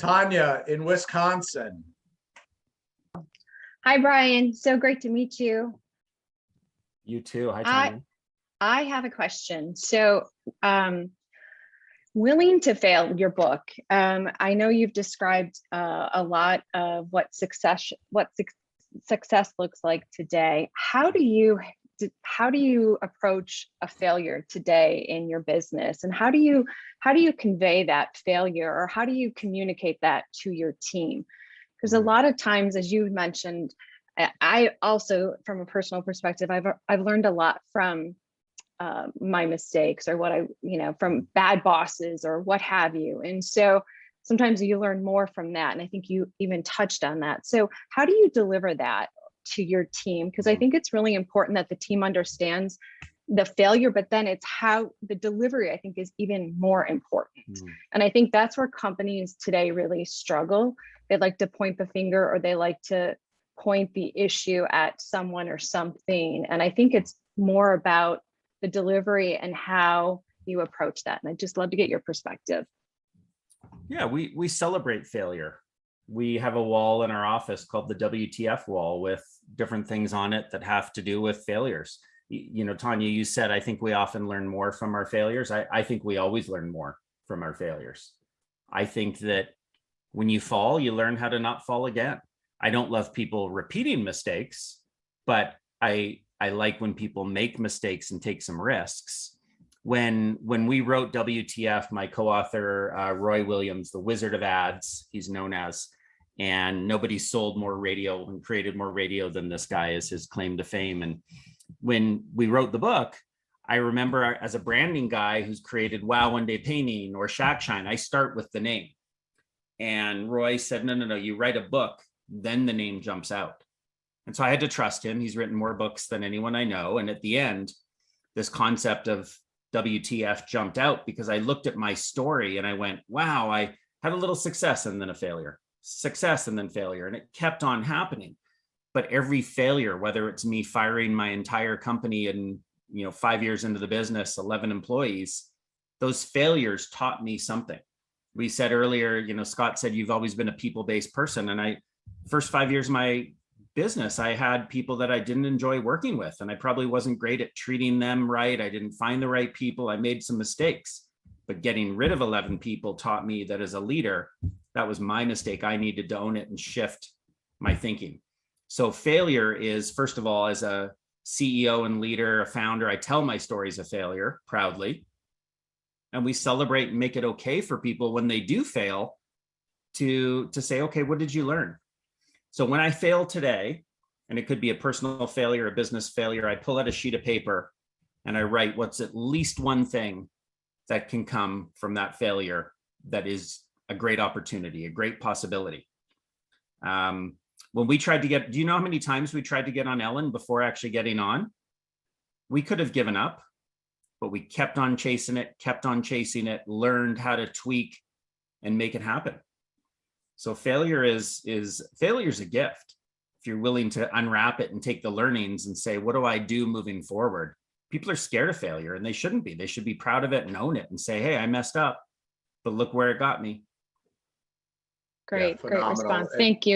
Tanya in Wisconsin. Hi, Brian. So great to meet you. You too. Hi, Tanya. I have a question. So, Willing to Fail, your book. I know you've described a lot of what success looks like today. How do you approach a failure today in your business, and how do you convey that failure, or how do you communicate that to your team? Because a lot of times, as you mentioned, I also, from a personal perspective, I've learned a lot from my mistakes, or from bad bosses or what have you. And so sometimes you learn more from that. And I think you even touched on that. So how do you deliver that to your team? Because I think it's really important that the team understands the failure, but then it's how the delivery, I think, is even more important. And I think that's where companies today really struggle. They like to point the finger, or they like to point the issue at someone or something. And I think it's more about the delivery and how you approach that. And I'd just love to get your perspective. Yeah, we celebrate failure. We have a wall in our office called the WTF wall with different things on it that have to do with failures. Tanya, you said, I think we often learn more from our failures. I think we always learn more from our failures. I think that when you fall, you learn how to not fall again. I don't love people repeating mistakes, but I like when people make mistakes and take some risks. When we wrote WTF, my co-author, Roy Williams, the Wizard of Ads, he's known as, and nobody sold more radio and created more radio than this guy, is his claim to fame. And when we wrote the book, I remember, as a branding guy who's created Wow One Day Painting or Shack Shine, I start with the name. And Roy said, no, you write a book, then the name jumps out. And so I had to trust him. He's written more books than anyone I know. And at the end, this concept of WTF jumped out because I looked at my story and I went, wow, I had a little success and then a failure, success and then failure. And it kept on happening. But every failure, whether it's me firing my entire company and 5 years into the business, 11 employees, those failures taught me something. We said earlier, Scott said, you've always been a people-based person. And first 5 years of my business, I had people that I didn't enjoy working with, and I probably wasn't great at treating them right. I didn't find the right people. I made some mistakes, but getting rid of 11 people taught me that as a leader, that was my mistake. I needed to own it and shift my thinking. So failure is, first of all, as a CEO and leader, a founder, I tell my stories of failure proudly. And we celebrate and make it okay for people when they do fail to say, okay, what did you learn? So when I fail today, and it could be a personal failure, a business failure, I pull out a sheet of paper and I write what's at least one thing that can come from that failure that is a great opportunity, a great possibility. When we tried to do you know how many times we tried to get on Ellen before actually getting on? We could have given up, but we kept on chasing it, learned how to tweak and make it happen. So failure is a gift. If you're willing to unwrap it and take the learnings and say, what do I do moving forward? People are scared of failure, and they shouldn't be. They should be proud of it and own it and say, hey, I messed up, but look where it got me. Great response. Thank you.